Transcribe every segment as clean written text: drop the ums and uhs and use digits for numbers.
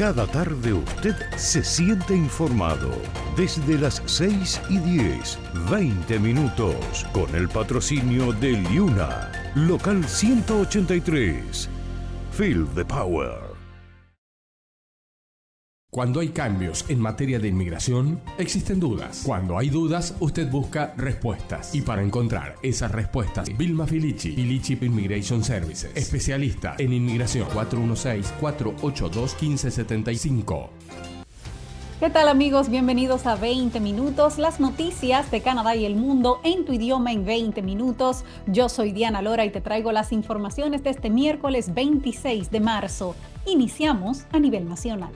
Cada tarde usted se siente informado. Desde las 6:10, 20 minutos, con el patrocinio de Liuna, local 183. Feel the power. Cuando hay cambios en materia de inmigración, existen dudas. Cuando hay dudas, usted busca respuestas. Y para encontrar esas respuestas, Vilma Filici, Filici Immigration Services, especialista en inmigración, 416-482-1575. ¿Qué tal, amigos? Bienvenidos a 20 minutos, las noticias de Canadá y el mundo en tu idioma en 20 minutos. Yo soy Diana Lora y te traigo las informaciones de este miércoles 26 de marzo. Iniciamos a nivel nacional.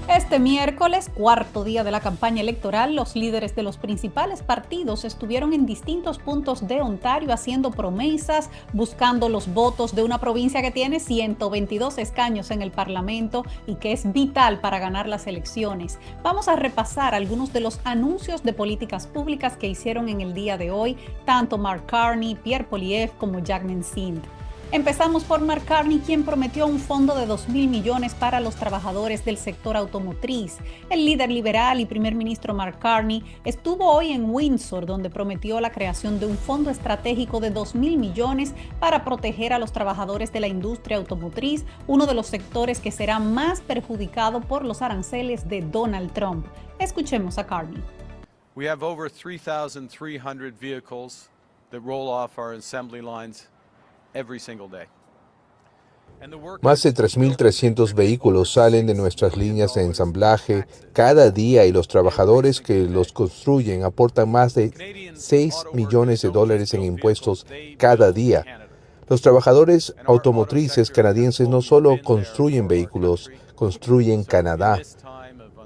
Este miércoles, cuarto día de la campaña electoral, los líderes de los principales partidos estuvieron en distintos puntos de Ontario haciendo promesas, buscando los votos de una provincia que tiene 122 escaños en el Parlamento y que es vital para ganar las elecciones. Vamos a repasar algunos de los anuncios de políticas públicas que hicieron en el día de hoy, tanto Mark Carney, Pierre Poilievre como Jagmeet Singh. Empezamos por Mark Carney, quien prometió un fondo de $2,000 millones para los trabajadores del sector automotriz. El líder liberal y primer ministro Mark Carney estuvo hoy en Windsor, donde prometió la creación de un fondo estratégico de $2,000 millones para proteger a los trabajadores de la industria automotriz, uno de los sectores que será más perjudicado por los aranceles de Donald Trump. Escuchemos a Carney. We have over 3,300 vehicles that roll off our assembly lines every single day. Más de 3.300 vehículos salen de nuestras líneas de ensamblaje cada día y los trabajadores que los construyen aportan más de $6 millones en impuestos cada día. Los trabajadores automotrices canadienses no solo construyen vehículos, construyen Canadá.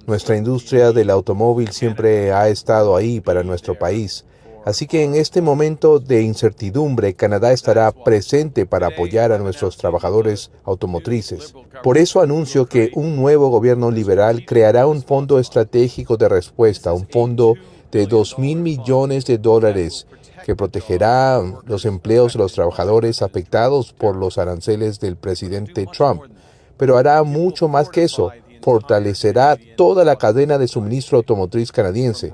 Nuestra industria del automóvil siempre ha estado ahí para nuestro país. Así que en este momento de incertidumbre, Canadá estará presente para apoyar a nuestros trabajadores automotrices. Por eso anuncio que un nuevo gobierno liberal creará un fondo estratégico de respuesta, un fondo de $2,000 millones que protegerá los empleos de los trabajadores afectados por los aranceles del presidente Trump. Pero hará mucho más que eso. Fortalecerá toda la cadena de suministro automotriz canadiense,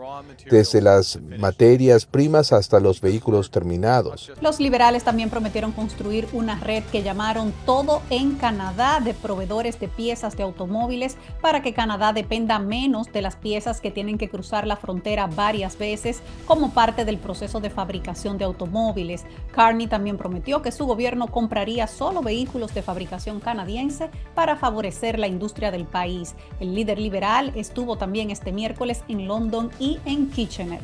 desde las materias primas hasta los vehículos terminados. Los liberales también prometieron construir una red que llamaron Todo en Canadá de proveedores de piezas de automóviles para que Canadá dependa menos de las piezas que tienen que cruzar la frontera varias veces como parte del proceso de fabricación de automóviles. Carney también prometió que su gobierno compraría solo vehículos de fabricación canadiense para favorecer la industria del país. El líder liberal estuvo también este miércoles en London y en Kitchener.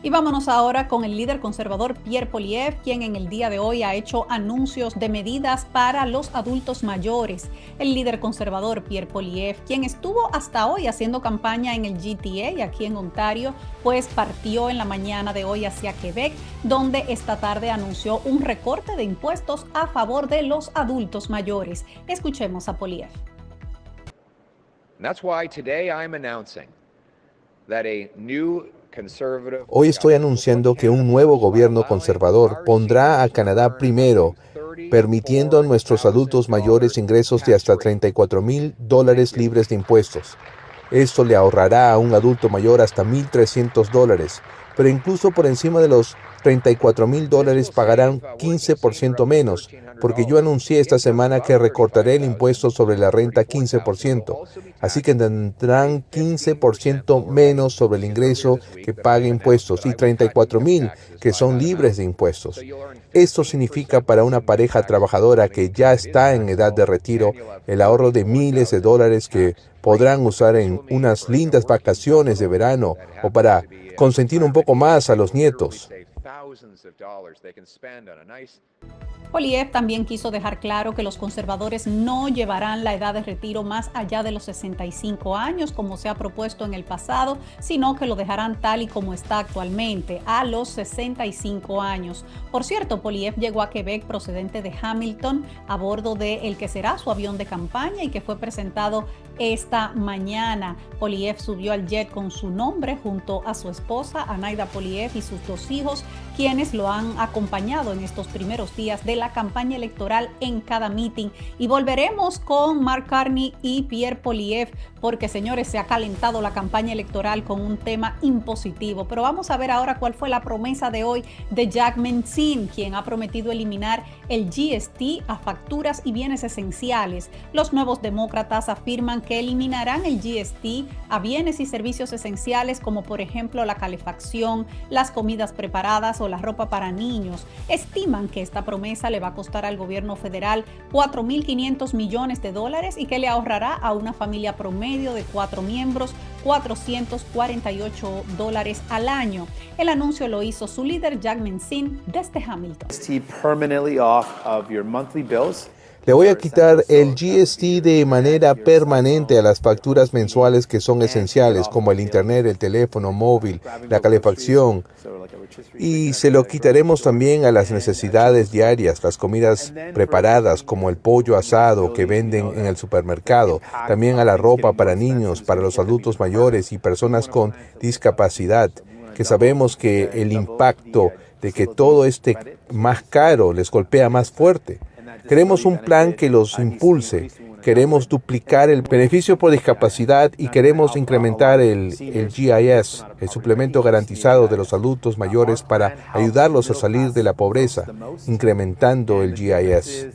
Y vámonos ahora con el líder conservador Pierre Poilievre, quien en el día de hoy ha hecho anuncios de medidas para los adultos mayores. El líder conservador Pierre Poilievre, quien estuvo hasta hoy haciendo campaña en el GTA aquí en Ontario, pues partió en la mañana de hoy hacia Quebec, donde esta tarde anunció un recorte de impuestos a favor de los adultos mayores. Escuchemos a Poilievre. Hoy estoy anunciando que un nuevo gobierno conservador pondrá a Canadá primero, permitiendo a nuestros adultos mayores ingresos de hasta $34,000 libres de impuestos. Esto le ahorrará a un adulto mayor hasta $1,300, pero incluso por encima de los $34,000 pagarán 15% menos, porque yo anuncié esta semana que recortaré el impuesto sobre la renta 15%, así que tendrán 15% menos sobre el ingreso que pague impuestos y $34,000 que son libres de impuestos. Esto significa para una pareja trabajadora que ya está en edad de retiro el ahorro de miles de dólares que podrán usar en unas lindas vacaciones de verano o para consentir un poco más a los nietos. Poilievre también quiso dejar claro que los conservadores no llevarán la edad de retiro más allá de los 65 años, como se ha propuesto en el pasado, sino que lo dejarán tal y como está actualmente, a los 65 años. Por cierto, Poilievre llegó a Quebec procedente de Hamilton a bordo de el que será su avión de campaña y que fue presentado esta mañana. Poilievre subió al jet con su nombre junto a su esposa, Anaida Poilievre, y sus 2 hijos, quienes lo han acompañado en estos primeros días de la campaña electoral en cada meeting. Y volveremos con Mark Carney y Pierre Poilievre, porque, señores, se ha calentado la campaña electoral con un tema impositivo. Pero vamos a ver ahora cuál fue la promesa de hoy de Jack Mencin, quien ha prometido eliminar el GST a facturas y bienes esenciales. Los nuevos demócratas afirman que eliminarán el GST a bienes y servicios esenciales, como por ejemplo la calefacción, las comidas preparadas o la ropa para niños. Estiman que esta promesa le va a costar al gobierno federal $4.500 millones y que le ahorrará a una familia promedio de 4 miembros $448 al año. El anuncio lo hizo su líder Jack Mencin desde Hamilton. Le voy a quitar el GST de manera permanente a las facturas mensuales que son esenciales, como el internet, el teléfono móvil, la calefacción. Y se lo quitaremos también a las necesidades diarias, las comidas preparadas, como el pollo asado que venden en el supermercado. También a la ropa para niños, para los adultos mayores y personas con discapacidad, que sabemos que el impacto de que todo esté más caro les golpea más fuerte. Queremos un plan que los impulse. Queremos duplicar el beneficio por discapacidad y queremos incrementar el GIS, el suplemento garantizado de los adultos mayores, para ayudarlos a salir de la pobreza, incrementando el GIS.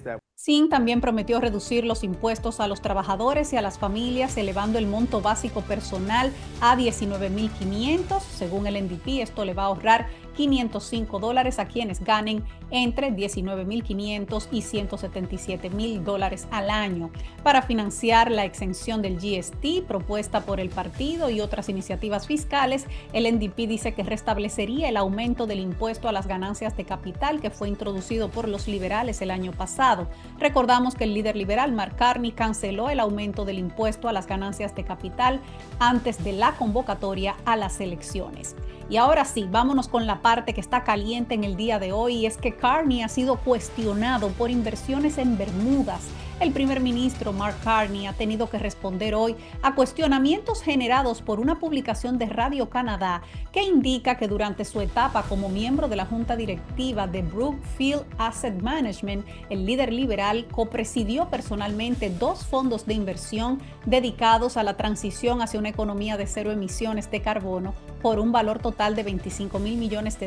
Mencin también prometió reducir los impuestos a los trabajadores y a las familias, elevando el monto básico personal a $19,500. Según el NDP, esto le va a ahorrar $505 a quienes ganen entre $19,500 y $177,000 al año. Para financiar la exención del GST propuesta por el partido y otras iniciativas fiscales, el NDP dice que restablecería el aumento del impuesto a las ganancias de capital que fue introducido por los liberales el año pasado. Recordamos que el líder liberal Mark Carney canceló el aumento del impuesto a las ganancias de capital antes de la convocatoria a las elecciones. Y ahora sí, vámonos con la parte que está caliente en el día de hoy, y es que Carney ha sido cuestionado por inversiones en Bermudas. El primer ministro Mark Carney ha tenido que responder hoy a cuestionamientos generados por una publicación de Radio Canadá que indica que durante su etapa como miembro de la junta directiva de Brookfield Asset Management, el líder liberal copresidió personalmente 2 fondos de inversión dedicados a la transición hacia una economía de 0 emisiones de carbono por un valor total de $25,000 millones.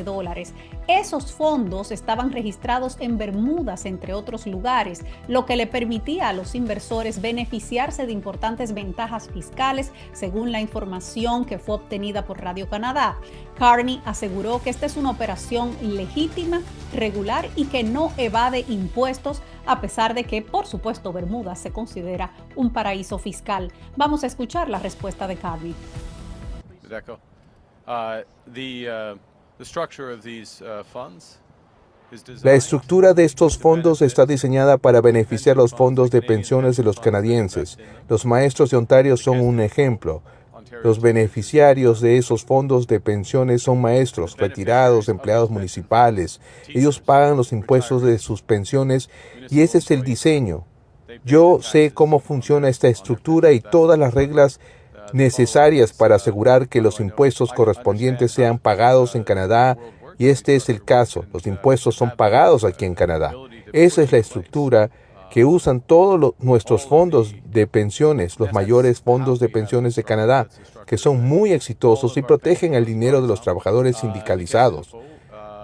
Esos fondos estaban registrados en Bermudas, entre otros lugares, lo que le permitía a los inversores beneficiarse de importantes ventajas fiscales, según la información que fue obtenida por Radio Canadá. Carney aseguró que esta es una operación legítima, regular y que no evade impuestos, a pesar de que, por supuesto, Bermudas se considera un paraíso fiscal. Vamos a escuchar la respuesta de Carney. La estructura de estos fondos está diseñada para beneficiar los fondos de pensiones de los canadienses. Los maestros de Ontario son un ejemplo. Los beneficiarios de esos fondos de pensiones son maestros, retirados, empleados municipales. Ellos pagan los impuestos de sus pensiones y ese es el diseño. Yo sé cómo funciona esta estructura y todas las reglas necesarias para asegurar que los impuestos correspondientes sean pagados en Canadá, y este es el caso. Los impuestos son pagados aquí en Canadá. Esa es la estructura que usan todos nuestros fondos de pensiones, los mayores fondos de pensiones de Canadá, que son muy exitosos y protegen el dinero de los trabajadores sindicalizados.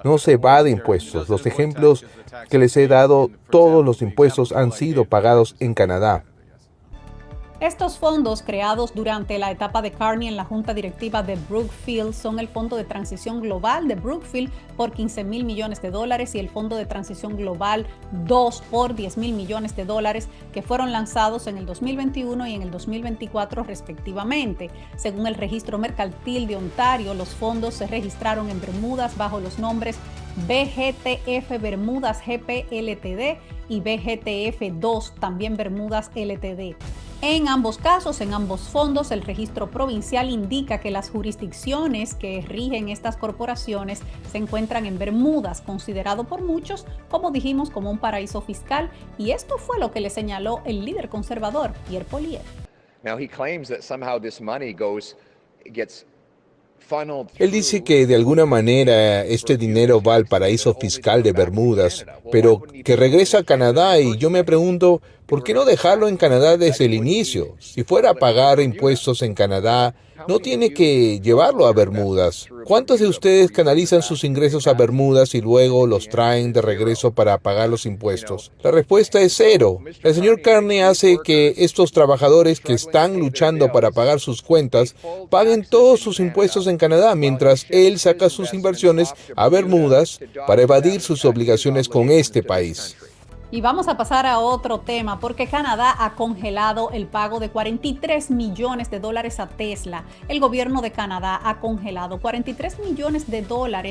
No se evade impuestos. Los ejemplos que les he dado, todos los impuestos han sido pagados en Canadá. Estos fondos, creados durante la etapa de Carney en la junta directiva de Brookfield, son el Fondo de Transición Global de Brookfield por $15,000 millones y el Fondo de Transición Global 2 por $10,000 millones, que fueron lanzados en el 2021 y en el 2024 respectivamente. Según el registro mercantil de Ontario, los fondos se registraron en Bermudas bajo los nombres BGTF Bermudas GP Ltd y BGTF 2, también Bermudas Ltd. En ambos casos, en ambos fondos, el registro provincial indica que las jurisdicciones que rigen estas corporaciones se encuentran en Bermudas, considerado por muchos, como dijimos, como un paraíso fiscal, y esto fue lo que le señaló el líder conservador, Pierre Poilievre. Él dice que de alguna manera este dinero va al paraíso fiscal de Bermudas, pero que regresa a Canadá, y yo me pregunto, ¿por qué no dejarlo en Canadá desde el inicio? Si fuera a pagar impuestos en Canadá, no tiene que llevarlo a Bermudas. ¿Cuántos de ustedes canalizan sus ingresos a Bermudas y luego los traen de regreso para pagar los impuestos? La respuesta es cero. El señor Carney hace que estos trabajadores que están luchando para pagar sus cuentas paguen todos sus impuestos en Canadá, mientras él saca sus inversiones a Bermudas para evadir sus obligaciones con este país. Y vamos a pasar a otro tema, porque Canadá ha congelado el pago de $43 millones a Tesla. El gobierno de Canadá ha congelado $43 millones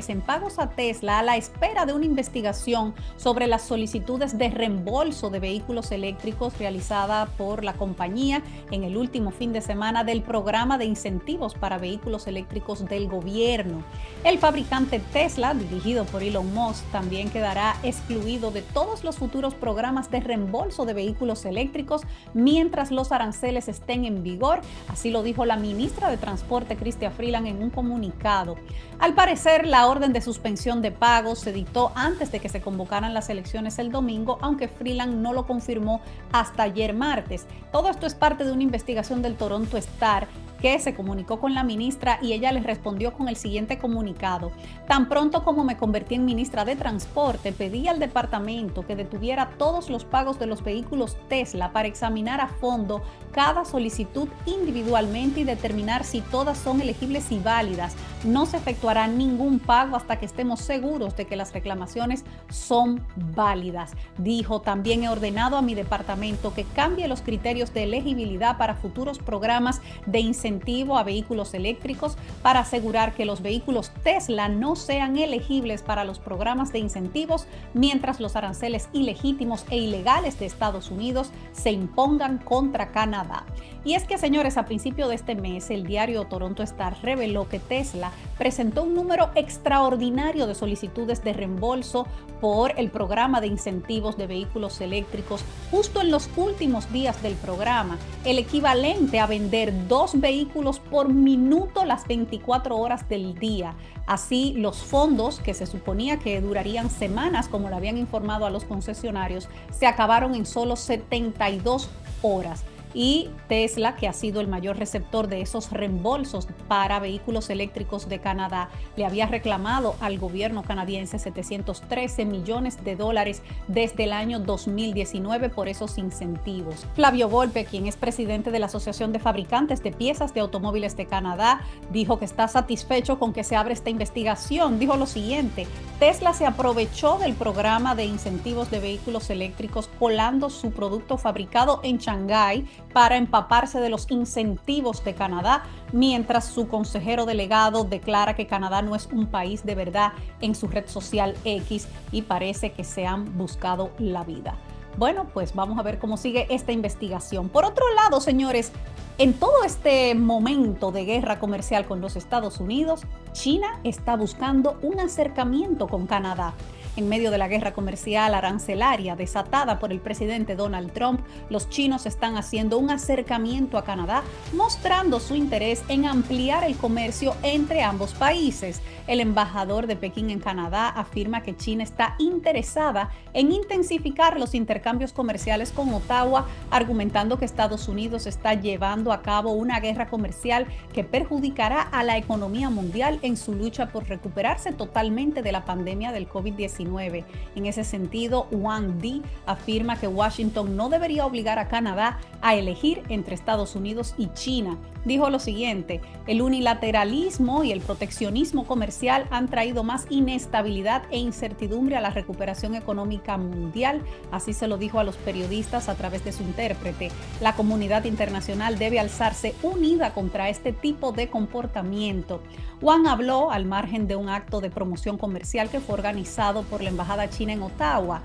en pagos a Tesla a la espera de una investigación sobre las solicitudes de reembolso de vehículos eléctricos realizada por la compañía en el último fin de semana del programa de incentivos para vehículos eléctricos del gobierno. El fabricante Tesla, dirigido por Elon Musk, también quedará excluido de todos los futuros programas de reembolso de vehículos eléctricos mientras los aranceles estén en vigor, así lo dijo la ministra de Transporte Chrystia Freeland en un comunicado. Al parecer, la orden de suspensión de pagos se dictó antes de que se convocaran las elecciones el domingo, aunque Freeland no lo confirmó hasta ayer martes. Todo esto es parte de una investigación del Toronto Star, que se comunicó con la ministra y ella les respondió con el siguiente comunicado: tan pronto como me convertí en ministra de Transporte, pedí al departamento que detuviera todos los pagos de los vehículos Tesla para examinar a fondo cada solicitud individualmente y determinar si todas son elegibles y válidas. No se efectuará ningún pago hasta que estemos seguros de que las reclamaciones son válidas. Dijo: también he ordenado a mi departamento que cambie los criterios de elegibilidad para futuros programas de incentivo a vehículos eléctricos para asegurar que los vehículos Tesla no sean elegibles para los programas de incentivos mientras los aranceles ilegítimos e ilegales de Estados Unidos se impongan contra Canadá. Y es que, señores, a principio de este mes, el diario Toronto Star reveló que Tesla presentó un número extraordinario de solicitudes de reembolso por el programa de incentivos de vehículos eléctricos justo en los últimos días del programa, el equivalente a vender 2 vehículos por minuto las 24 horas del día. Así, los fondos, que se suponía que durarían semanas, como lo habían informado a los concesionarios, se acabaron en solo 72 horas. Y Tesla, que ha sido el mayor receptor de esos reembolsos para vehículos eléctricos de Canadá, le había reclamado al gobierno canadiense $713 millones desde el año 2019 por esos incentivos. Flavio Volpe, quien es presidente de la Asociación de Fabricantes de Piezas de Automóviles de Canadá, dijo que está satisfecho con que se abra esta investigación. Dijo lo siguiente: Tesla se aprovechó del programa de incentivos de vehículos eléctricos colando su producto fabricado en Shanghái para empaparse de los incentivos de Canadá, mientras su consejero delegado declara que Canadá no es un país de verdad en su red social X y parece que se han buscado la vida. Bueno, pues vamos a ver cómo sigue esta investigación. Por otro lado, señores, en todo este momento de guerra comercial con los Estados Unidos, China está buscando un acercamiento con Canadá. En medio de la guerra comercial arancelaria desatada por el presidente Donald Trump, los chinos están haciendo un acercamiento a Canadá, mostrando su interés en ampliar el comercio entre ambos países. El embajador de Pekín en Canadá afirma que China está interesada en intensificar los intercambios comerciales con Ottawa, argumentando que Estados Unidos está llevando a cabo una guerra comercial que perjudicará a la economía mundial en su lucha por recuperarse totalmente de la pandemia del COVID-19. En ese sentido, Wang Di afirma que Washington no debería obligar a Canadá a elegir entre Estados Unidos y China. Dijo lo siguiente: el unilateralismo y el proteccionismo comercial han traído más inestabilidad e incertidumbre a la recuperación económica mundial. Así se lo dijo a los periodistas a través de su intérprete. La comunidad internacional debe alzarse unida contra este tipo de comportamiento. Wang habló al margen de un acto de promoción comercial que fue organizado por la Embajada China en Ottawa.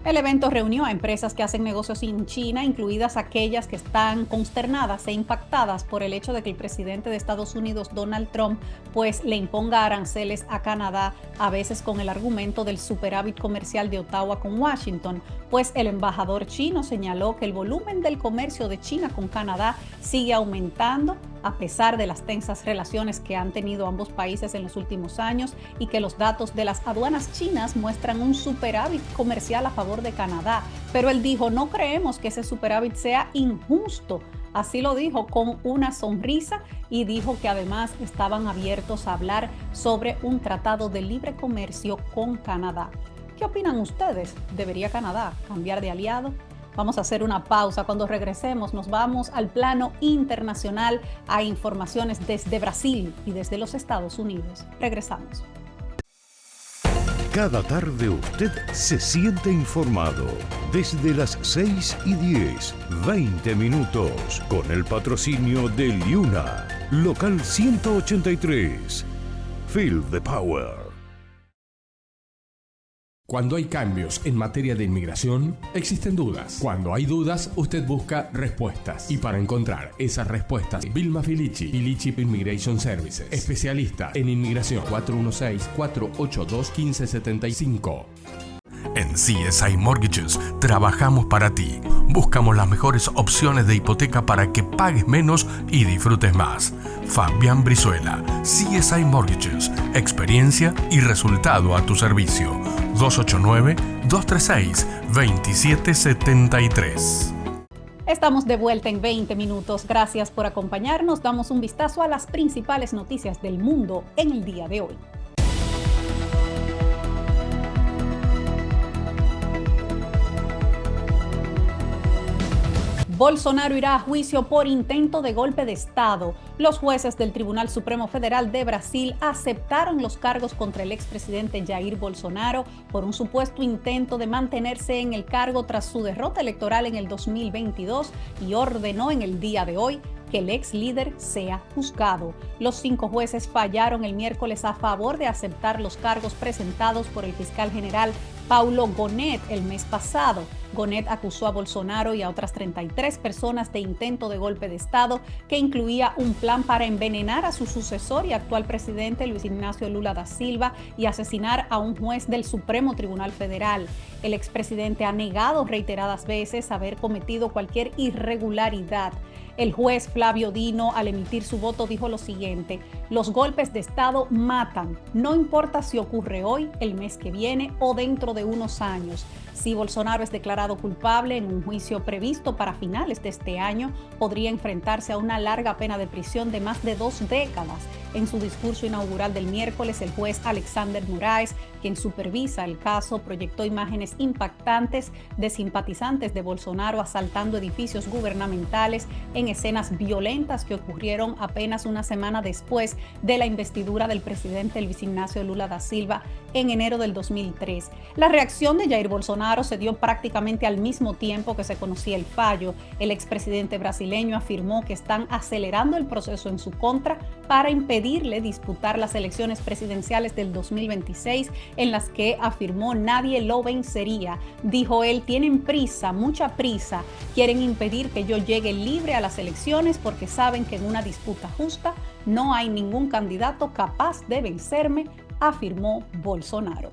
El evento reunió a empresas que hacen negocios en China, incluidas aquellas que están consternadas e impactadas por el hecho de que el presidente de Estados Unidos, Donald Trump, pues le imponga aranceles a Canadá, a veces con el argumento del superávit comercial de Ottawa con Washington, pues el embajador chino señaló que el volumen del comercio de China con Canadá sigue aumentando a pesar de las tensas relaciones que han tenido ambos países en los últimos años y que los datos de las aduanas chinas muestran un superávit comercial a favor de Canadá. Pero él dijo, no creemos que ese superávit sea injusto. Así lo dijo con una sonrisa y dijo que además estaban abiertos a hablar sobre un tratado de libre comercio con Canadá. ¿Qué opinan ustedes? ¿Debería Canadá cambiar de aliado? Vamos a hacer una pausa. Cuando regresemos nos vamos al plano internacional a informaciones desde Brasil y desde los Estados Unidos. Regresamos. Cada tarde usted se siente informado. Desde las 6:10, 20 minutos, con el patrocinio de Liuna, local 183. Feel the power. Cuando hay cambios en materia de inmigración, existen dudas. Cuando hay dudas, usted busca respuestas. Y para encontrar esas respuestas, Vilma Filici, Filici Immigration Services, especialista en inmigración, 416-482-1575. En CSI Mortgages trabajamos para ti. Buscamos las mejores opciones de hipoteca para que pagues menos y disfrutes más. Fabián Brizuela, CSI Mortgages, experiencia y resultado a tu servicio. 289-236-2773. Estamos de vuelta en 20 minutos. Gracias por acompañarnos. Damos un vistazo a las principales noticias del mundo en el día de hoy. Bolsonaro irá a juicio por intento de golpe de Estado. Los jueces del Tribunal Supremo Federal de Brasil aceptaron los cargos contra el expresidente Jair Bolsonaro por un supuesto intento de mantenerse en el cargo tras su derrota electoral en el 2022 y ordenó en el día de hoy que el ex líder sea juzgado. Los 5 jueces fallaron el miércoles a favor de aceptar los cargos presentados por el fiscal general Paulo Gonet el mes pasado. Gonet acusó a Bolsonaro y a otras 33 personas de intento de golpe de Estado que incluía un plan para envenenar a su sucesor y actual presidente Luis Ignacio Lula da Silva y asesinar a un juez del Supremo Tribunal Federal. El expresidente ha negado reiteradas veces haber cometido cualquier irregularidad. El juez Flavio Dino, al emitir su voto, dijo lo siguiente: los golpes de Estado matan, no importa si ocurre hoy, el mes que viene o dentro de unos años. Si Bolsonaro es declarado culpable en un juicio previsto para finales de este año, podría enfrentarse a una larga pena de prisión de más de 2 décadas. En su discurso inaugural del miércoles, el juez Alexander Moraes, quien supervisa el caso, proyectó imágenes impactantes de simpatizantes de Bolsonaro asaltando edificios gubernamentales en escenas violentas que ocurrieron apenas una semana después de la investidura del presidente Luis Ignacio Lula da Silva en enero del 2003. La reacción de Jair Bolsonaro se dio prácticamente al mismo tiempo que se conocía el fallo. El expresidente brasileño afirmó que están acelerando el proceso en su contra para impedirle disputar las elecciones presidenciales del 2026, en las que afirmó nadie lo vencería. Dijo él: tienen prisa, mucha prisa, quieren impedir que yo llegue libre a las elecciones porque saben que en una disputa justa no hay ningún candidato capaz de vencerme, afirmó Bolsonaro.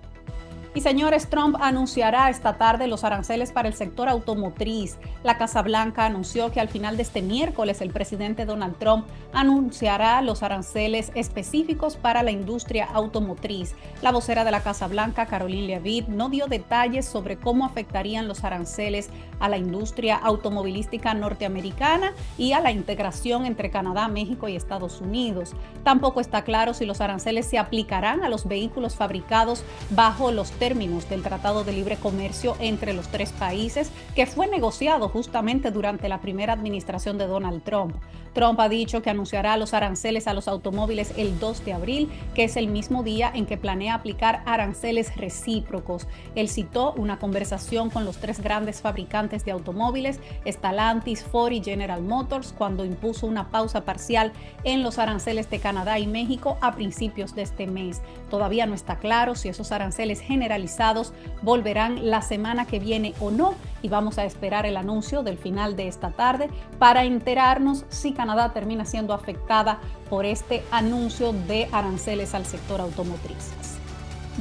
Y señores, Trump anunciará esta tarde los aranceles para el sector automotriz. La Casa Blanca anunció que al final de este miércoles el presidente Donald Trump anunciará los aranceles específicos para la industria automotriz. La vocera de la Casa Blanca, Caroline Leavitt, no dio detalles sobre cómo afectarían los aranceles a la industria automovilística norteamericana y a la integración entre Canadá, México y Estados Unidos. Tampoco está claro si los aranceles se aplicarán a los vehículos fabricados bajo los términos del Tratado de Libre Comercio entre los 3 países, que fue negociado justamente durante la primera administración de Donald Trump. Trump ha dicho que anunciará los aranceles a los automóviles el 2 de abril, que es el mismo día en que planea aplicar aranceles recíprocos. Él citó una conversación con los 3 grandes fabricantes de automóviles, Stellantis, Ford y General Motors, cuando impuso una pausa parcial en los aranceles de Canadá y México a principios de este mes. Todavía no está claro si esos aranceles generales generalizados volverán la semana que viene o no, y vamos a esperar el anuncio del final de esta tarde para enterarnos si Canadá termina siendo afectada por este anuncio de aranceles al sector automotriz.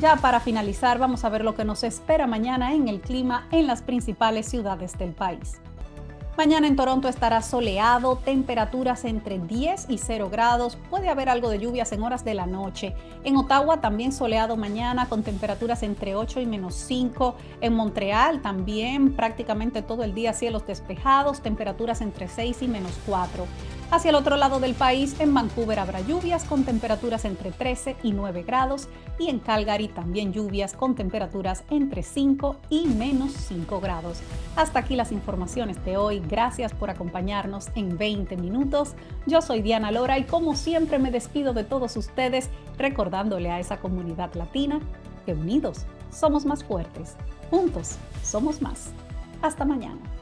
Ya para finalizar, vamos a ver lo que nos espera mañana en el clima en las principales ciudades del país. Mañana en Toronto estará soleado, temperaturas entre 10 y 0 grados, puede haber algo de lluvias en horas de la noche. En Ottawa también soleado mañana con temperaturas entre 8 y menos 5. En Montreal también prácticamente todo el día cielos despejados, temperaturas entre 6 y menos 4. Hacia el otro lado del país, en Vancouver habrá lluvias con temperaturas entre 13 y 9 grados y en Calgary también lluvias con temperaturas entre 5 y menos 5 grados. Hasta aquí las informaciones de hoy. Gracias por acompañarnos en 20 minutos. Yo soy Diana Lora y como siempre me despido de todos ustedes recordándole a esa comunidad latina que unidos somos más fuertes. Juntos somos más. Hasta mañana.